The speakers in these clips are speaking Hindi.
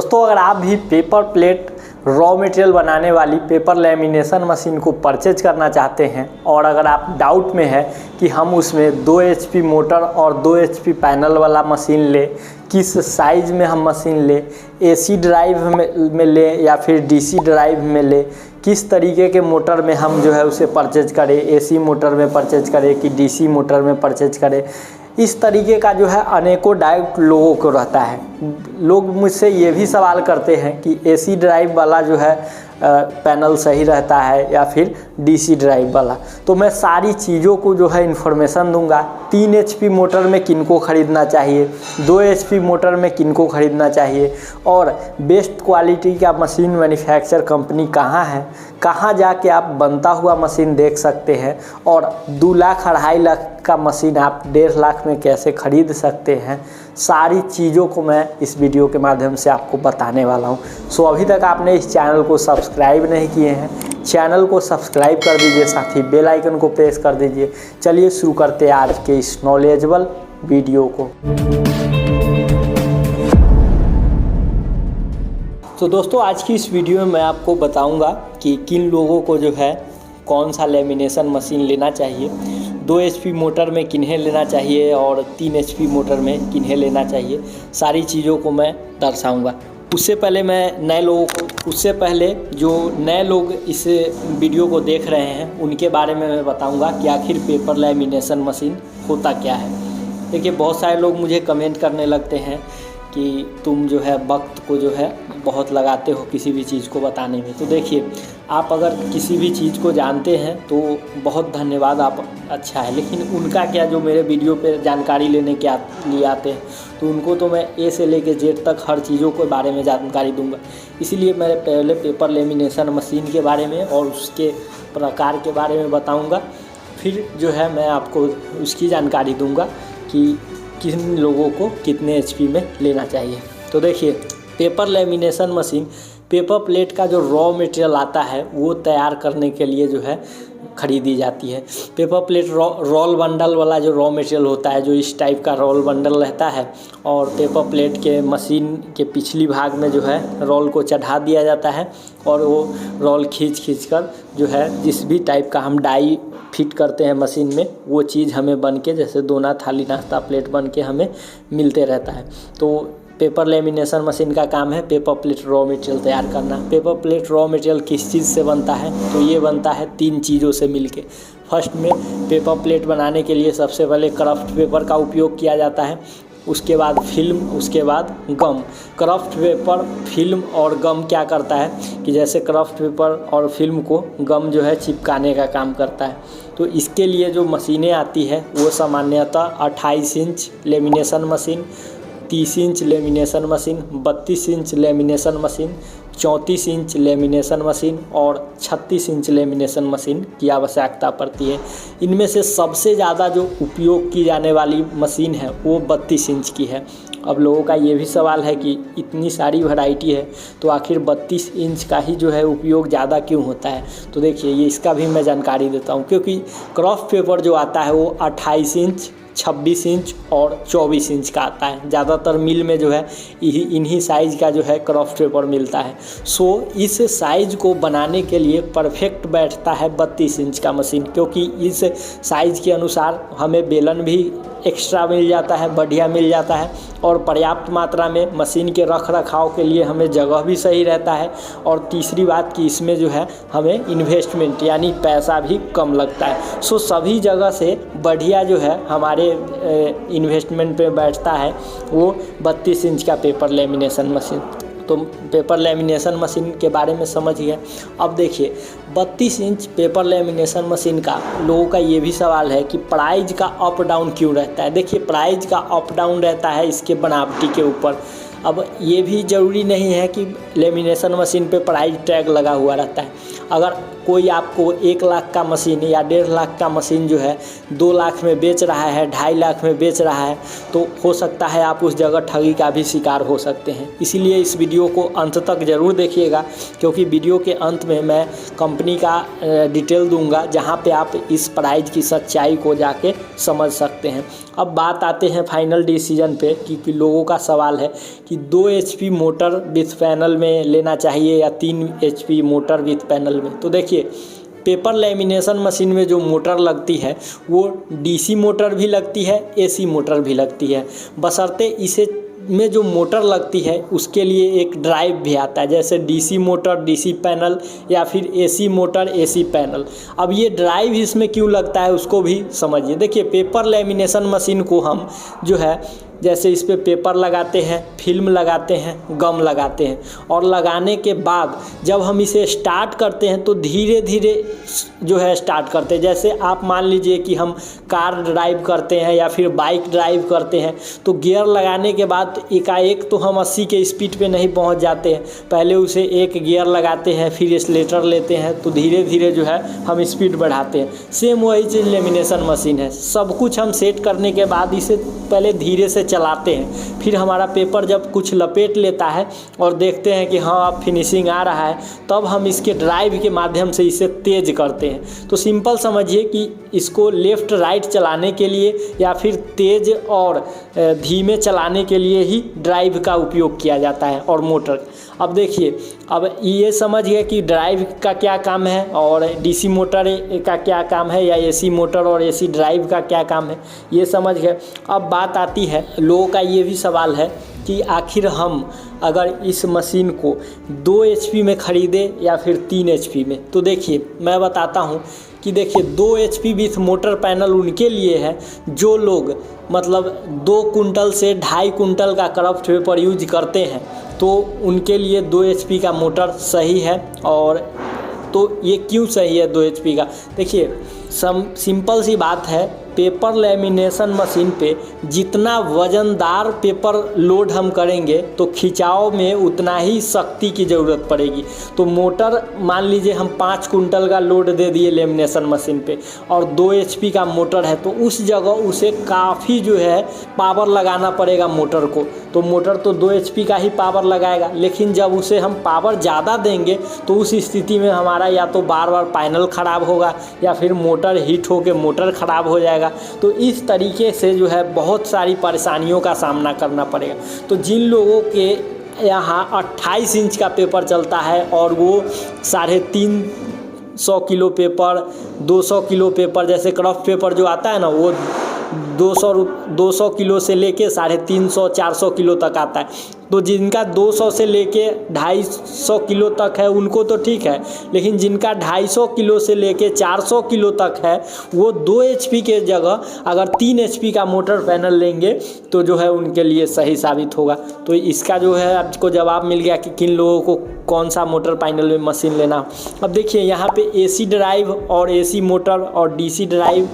दोस्तों अगर आप भी पेपर प्लेट रॉ मटेरियल बनाने वाली पेपर लेमिनेशन मशीन को परचेज करना चाहते हैं और अगर आप डाउट में है कि हम उसमें 2 HP मोटर और 2 HP पैनल वाला मशीन ले, किस साइज़ में हम मशीन ले, AC ड्राइव में ले या फिर DC ड्राइव में ले, किस तरीके के मोटर में हम जो है उसे परचेज करें, AC मोटर में परचेज करें कि DC मोटर में परचेज करें, इस तरीके का जो है अनेकों डाउट लोगों को रहता है। लोग मुझसे ये भी सवाल करते हैं कि AC ड्राइव वाला जो है पैनल सही रहता है या फिर DC ड्राइव वाला। तो मैं सारी चीज़ों को जो है इन्फॉर्मेशन दूंगा। 3 HP मोटर में किनको ख़रीदना चाहिए, 2 HP मोटर में किनको ख़रीदना चाहिए और बेस्ट क्वालिटी का मशीन मैन्युफैक्चर कंपनी कहाँ है, कहाँ जाके आप बनता हुआ मशीन देख सकते हैं और 2 लाख 2.5 लाख का मशीन आप 1.5 लाख में कैसे ख़रीद सकते हैं, सारी चीज़ों को मैं इस वीडियो के माध्यम से आपको बताने वाला हूं। सो अभी तक आपने इस चैनल को सब्सक्राइब नहीं किए हैं, चैनल को सब्सक्राइब कर दीजिए, साथ ही बेल आइकन को प्रेस कर दीजिए। चलिए शुरू करते हैं आज के इस नॉलेजेबल वीडियो को। तो दोस्तों आज की इस वीडियो में मैं आपको बताऊंगा कि किन लोगों को जो है कौन सा लेमिनेशन मशीन लेना चाहिए, 2 HP मोटर में किन्हें लेना चाहिए और 3 HP मोटर में किन्हें लेना चाहिए, सारी चीज़ों को मैं दर्शाऊंगा। उससे पहले जो नए लोग इस वीडियो को देख रहे हैं उनके बारे में मैं बताऊंगा कि आखिर पेपर लेमिनेशन मशीन होता क्या है। देखिए बहुत सारे लोग मुझे कमेंट करने लगते हैं कि तुम जो है वक्त को जो है बहुत लगाते हो किसी भी चीज़ को बताने में। तो देखिए आप अगर किसी भी चीज़ को जानते हैं तो बहुत धन्यवाद, आप अच्छा है, लेकिन उनका क्या जो मेरे वीडियो पे जानकारी लेने के लिए आते हैं तो उनको तो मैं A से लेके Z तक हर चीज़ों के बारे में जानकारी दूंगा। इसीलिए मैं पहले पेपर लेमिनेशन मशीन के बारे में और उसके प्रकार के बारे में बताऊँगा, फिर जो है मैं आपको उसकी जानकारी दूँगा कि किन लोगों को कितने HP में लेना चाहिए। तो देखिए paper lamination machine paper plate का जो रॉ मटेरियल आता है वो तैयार करने के लिए जो है ख़रीदी जाती है। पेपर प्लेट रोल बंडल वाला जो रॉ मटेरियल होता है, जो इस टाइप का रोल बंडल रहता है और पेपर प्लेट के मशीन के पिछली भाग में जो है रोल को चढ़ा दिया जाता है और वो रोल खींच कर जो है जिस भी टाइप का हम डाई फिट करते हैं मशीन में वो चीज़ हमें बन के जैसे दोना थाली नाश्ता प्लेट बन के हमें मिलते रहता है। तो पेपर लेमिनेशन मशीन का काम है पेपर प्लेट रॉ मटेरियल तैयार करना। पेपर प्लेट रॉ मटेरियल किस चीज़ से बनता है, तो ये बनता है 3 चीज़ों से मिलके। फर्स्ट में पेपर प्लेट बनाने के लिए सबसे पहले क्राफ्ट पेपर का उपयोग किया जाता है, उसके बाद फिल्म, उसके बाद गम। क्राफ्ट पेपर, फिल्म और गम क्या करता है कि जैसे क्राफ्ट पेपर और फिल्म को गम जो है चिपकाने का काम करता है। तो इसके लिए जो मशीनें आती है वो सामान्यतः 28 inch lamination machine, 30 inch lamination machine, 32 inch lamination machine, 34 inch lamination machine और 36 इंच लेमिनेशन मशीन की आवश्यकता पड़ती है। इनमें से सबसे ज़्यादा जो उपयोग की जाने वाली मशीन है वो 32 इंच की है। अब लोगों का ये भी सवाल है कि इतनी सारी वैरायटी है तो आखिर 32 इंच का ही जो है उपयोग ज़्यादा क्यों होता है। तो देखिए ये इसका भी मैं जानकारी देता हूँ, क्योंकि क्राफ्ट पेपर जो आता है वो 28 इंच, 26 इंच और 24 इंच का आता है। ज़्यादातर मिल में जो है इन्हीं साइज़ का जो है क्राफ्ट पेपर मिलता है। सो इस साइज़ को बनाने के लिए परफेक्ट बैठता है 32 इंच का मशीन, क्योंकि इस साइज़ के अनुसार हमें बेलन भी एक्स्ट्रा मिल जाता है, बढ़िया मिल जाता है और पर्याप्त मात्रा में मशीन के रख रखाव के लिए हमें जगह भी सही रहता है। और तीसरी बात कि इसमें जो है हमें इन्वेस्टमेंट यानी पैसा भी कम लगता है। सो सभी जगह से बढ़िया जो है हमारे इन्वेस्टमेंट पे बैठता है वो 32 इंच का पेपर लेमिनेशन मशीन। तो पेपर लेमिनेशन मशीन के बारे में समझ गए। अब देखिए 32 इंच पेपर लेमिनेशन मशीन का लोगों का ये भी सवाल है कि प्राइस का अप डाउन क्यों रहता है। देखिए प्राइस का अप डाउन रहता है इसके बनावटी के ऊपर। अब ये भी ज़रूरी नहीं है कि लेमिनेशन मशीन पे प्राइस टैग लगा हुआ रहता है। अगर कोई आपको 1 लाख का मशीन या 1.5 लाख का मशीन जो है 2 लाख में बेच रहा है, 2.5 लाख में बेच रहा है, तो हो सकता है आप उस जगह ठगी का भी शिकार हो सकते हैं। इसीलिए इस वीडियो को अंत तक ज़रूर देखिएगा, क्योंकि वीडियो के अंत में मैं कंपनी का डिटेल दूंगा जहां पे आप इस प्राइस की सच्चाई को जाके समझ सकते हैं। अब बात आते हैं फाइनल डिसीजन पे कि लोगों का सवाल है कि कि 2 HP मोटर विथ पैनल में लेना चाहिए या 3 HP मोटर विथ पैनल में। तो देखिए पेपर लैमिनेशन मशीन में जो मोटर लगती है वो DC मोटर भी लगती है, AC मोटर भी लगती है, बशर्ते इसे में जो मोटर लगती है उसके लिए एक ड्राइव भी आता है, जैसे DC मोटर DC पैनल या फिर AC मोटर AC पैनल। अब ये ड्राइव इसमें क्यों लगता है उसको भी समझिए। देखिए पेपर लैमिनेशन मशीन को हम जो है जैसे इस पे पेपर लगाते हैं, फिल्म लगाते हैं, गम लगाते हैं, और लगाने के बाद जब हम इसे स्टार्ट करते हैं तो धीरे धीरे जो है स्टार्ट करते हैं। जैसे आप मान लीजिए कि हम कार ड्राइव करते हैं या फिर बाइक ड्राइव करते हैं तो गियर लगाने के बाद एकाएक तो हम 80 के स्पीड पे नहीं पहुंच जाते हैं, पहले उसे एक गियर लगाते हैं, फिर एक्सीलरेटर लेते हैं, तो धीरे धीरे जो है हम स्पीड बढ़ाते हैं। सेम वही चीज़ लेमिनेशन मशीन है, सब कुछ हम सेट करने के बाद इसे पहले धीरे से चलाते हैं, फिर हमारा पेपर जब कुछ लपेट लेता है और देखते हैं कि हाँ अब फिनिशिंग आ रहा है, तब हम इसके ड्राइव के माध्यम से इसे तेज करते हैं। तो सिंपल समझिए कि इसको लेफ़्ट राइट चलाने के लिए या फिर तेज़ और धीमे चलाने के लिए ही ड्राइव का उपयोग किया जाता है और मोटर। अब देखिए, अब ये समझ गए कि ड्राइव का क्या काम है और DC मोटर का क्या काम है या AC मोटर और AC ड्राइव का क्या काम है, ये समझ गए। अब बात आती है, लोगों का ये भी सवाल है कि आखिर हम अगर इस मशीन को 2 HP में ख़रीदें या फिर 3 HP में। तो देखिए मैं बताता हूँ कि देखिए 2 HP विथ मोटर पैनल उनके लिए है जो लोग मतलब 2 कुंटल से 2.5 कुंटल का क्राफ्ट पेपर यूज करते हैं, तो उनके लिए 2 HP का मोटर सही है। और तो ये क्यों सही है 2 HP का? देखिए सिंपल सी बात है, पेपर लैमिनेशन मशीन पे जितना वज़नदार पेपर लोड हम करेंगे तो खिंचाव में उतना ही शक्ति की ज़रूरत पड़ेगी। तो मोटर मान लीजिए हम 5 कुंटल का लोड दे दिए लेमिनेशन मशीन पे और 2 HP का मोटर है, तो उस जगह उसे काफ़ी जो है पावर लगाना पड़ेगा मोटर को। तो मोटर तो 2 HP का ही पावर लगाएगा, लेकिन जब उसे हम पावर ज़्यादा देंगे तो उस स्थिति में हमारा या तो बार बार पैनल ख़राब होगा या फिर मोटर हीट होकर मोटर ख़राब हो जाएगा। तो इस तरीके से जो है बहुत सारी परेशानियों का सामना करना पड़ेगा। तो जिन लोगों के यहाँ 28 इंच का पेपर चलता है और वो 350 किलो पेपर, 200 किलो पेपर, जैसे क्राफ्ट पेपर जो आता है ना वो 200 किलो से लेके 350-400 किलो तक आता है। तो जिनका 200 से लेके 250 किलो तक है उनको तो ठीक है, लेकिन जिनका 250 किलो से लेके 400 किलो तक है वो 2 HP के जगह अगर 3 HP का मोटर पैनल लेंगे तो जो है उनके लिए सही साबित होगा। तो इसका जो है आपको जवाब मिल गया कि किन लोगों को कौन सा मोटर पैनल में मशीन लेना। अब देखिए यहाँ पे AC ड्राइव और AC मोटर और DC ड्राइव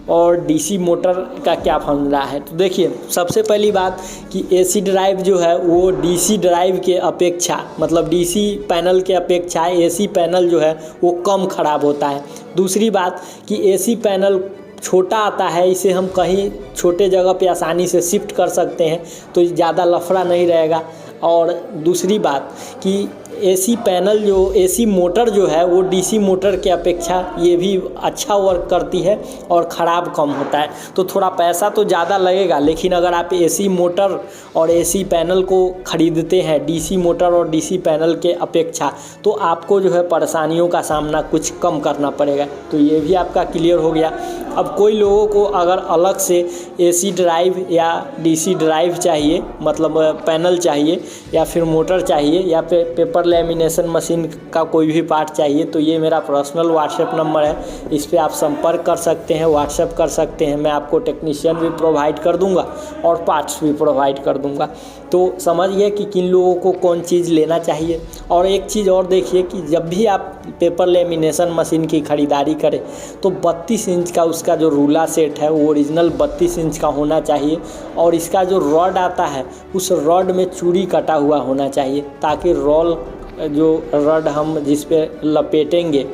और DC मोटर का क्या फॉर्मूला है। तो देखिए सबसे पहली बात कि AC ड्राइव जो है वो DC ड्राइव के अपेक्षा मतलब DC पैनल के अपेक्षा AC पैनल जो है वो कम ख़राब होता है। दूसरी बात कि AC पैनल छोटा आता है, इसे हम कहीं छोटे जगह पे आसानी से शिफ्ट कर सकते हैं, तो ज़्यादा लफड़ा नहीं रहेगा। और दूसरी बात कि AC पैनल जो AC मोटर जो है वो DC मोटर के अपेक्षा ये भी अच्छा वर्क करती है और ख़राब कम होता है। तो थोड़ा पैसा तो ज़्यादा लगेगा, लेकिन अगर आप AC मोटर और AC पैनल को ख़रीदते हैं DC मोटर और DC पैनल के अपेक्षा, तो आपको जो है परेशानियों का सामना कुछ कम करना पड़ेगा। तो ये भी आपका क्लियर हो गया। अब कोई लोगों को अगर अलग से AC ड्राइव या DC ड्राइव चाहिए, मतलब पैनल चाहिए या फिर मोटर चाहिए या फिर पेपर लैमिनेशन मशीन का कोई भी पार्ट चाहिए, तो ये मेरा पर्सनल व्हाट्सएप नंबर है, इस पर आप संपर्क कर सकते हैं, व्हाट्सएप कर सकते हैं। मैं आपको टेक्नीशियन भी प्रोवाइड कर दूंगा और पार्ट्स भी प्रोवाइड कर दूंगा। तो समझिए कि किन लोगों को कौन चीज़ लेना चाहिए। और एक चीज़ और देखिए कि जब भी आप पेपर लैमिनेशन मशीन की ख़रीदारी करें तो 32 इंच का उसका जो रूला सेट है वो ओरिजिनल 32 इंच का होना चाहिए, और इसका जो रॉड आता है उस रॉड में चूड़ी कटा हुआ होना चाहिए, ताकि रोल जो रॉड हम जिस पे लपेटेंगे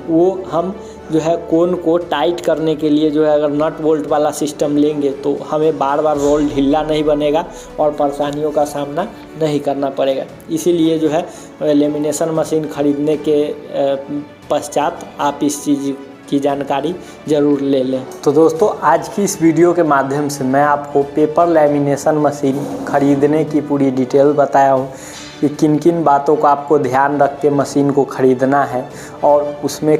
वो हम जो है कोन को टाइट करने के लिए जो है अगर नट बोल्ट वाला सिस्टम लेंगे तो हमें बार बार रोल ढीला नहीं बनेगा और परेशानियों का सामना नहीं करना पड़ेगा। इसीलिए जो है लेमिनेशन मशीन ख़रीदने के पश्चात आप इस चीज़ की जानकारी ज़रूर ले लें। तो दोस्तों आज की इस वीडियो के माध्यम से मैं आपको पेपर लैमिनेशन मशीन ख़रीदने की पूरी डिटेल बताया हूँ कि किन किन बातों का आपको ध्यान रख के मशीन को ख़रीदना है और उसमें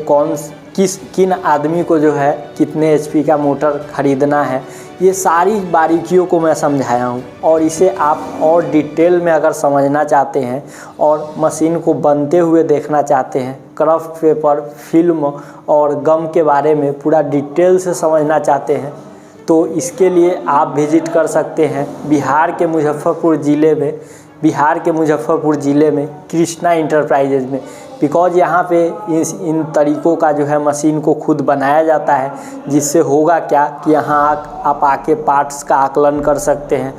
किन आदमी को जो है कितने HP का मोटर ख़रीदना है। ये सारी बारीकियों को मैं समझाया हूँ और इसे आप और डिटेल में अगर समझना चाहते हैं और मशीन को बनते हुए देखना चाहते हैं, क्राफ्ट पेपर, फिल्म और गम के बारे में पूरा डिटेल से समझना चाहते हैं, तो इसके लिए आप विज़िट कर सकते हैं बिहार के मुजफ्फरपुर ज़िले में कृष्णा इंटरप्राइजेज में। बिकॉज़ यहाँ पे इन तरीक़ों का जो है मशीन को खुद बनाया जाता है, जिससे होगा क्या कि यहाँ आप आके पार्ट्स का आकलन कर सकते हैं,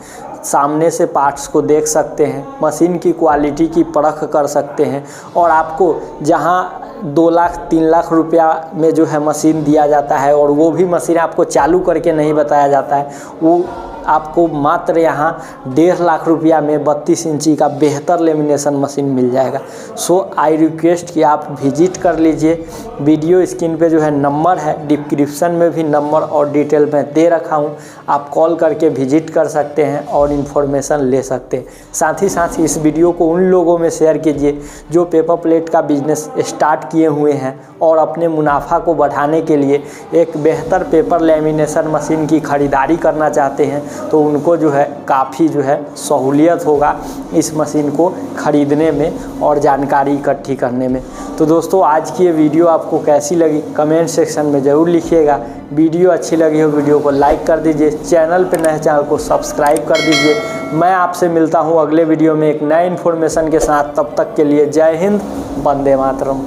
सामने से पार्ट्स को देख सकते हैं, मशीन की क्वालिटी की परख कर सकते हैं और आपको जहाँ 2 लाख 3 लाख रुपया में जो है मशीन दिया जाता है और वो भी मशीन आपको चालू करके नहीं बताया जाता है, वो आपको मात्र यहाँ 1.5 लाख रुपया में 32 इंची का बेहतर लेमिनेशन मशीन मिल जाएगा। सो आई रिक्वेस्ट कि आप विजिट कर लीजिए। वीडियो स्क्रीन पे जो है नंबर है, डिस्क्रिप्शन में भी नंबर और डिटेल में दे रखा हूँ, आप कॉल करके विजिट कर सकते हैं और इन्फॉर्मेशन ले सकते हैं। साथ ही इस वीडियो को उन लोगों में शेयर कीजिए जो पेपर प्लेट का बिजनेस स्टार्ट किए हुए हैं और अपने मुनाफा को बढ़ाने के लिए एक बेहतर पेपर लैमिनेशन मशीन की ख़रीदारी करना चाहते हैं, तो उनको जो है काफ़ी जो है सहूलियत होगा इस मशीन को ख़रीदने में और जानकारी इकट्ठी करने में। तो दोस्तों आज की ये वीडियो आपको कैसी लगी कमेंट सेक्शन में ज़रूर लिखिएगा। वीडियो अच्छी लगी हो वीडियो को लाइक कर दीजिए, चैनल पे नए चैनल को सब्सक्राइब कर दीजिए। मैं आपसे मिलता हूँ अगले वीडियो में एक नए इन्फॉर्मेशन के साथ। तब तक के लिए जय हिंद, वंदे मातरम।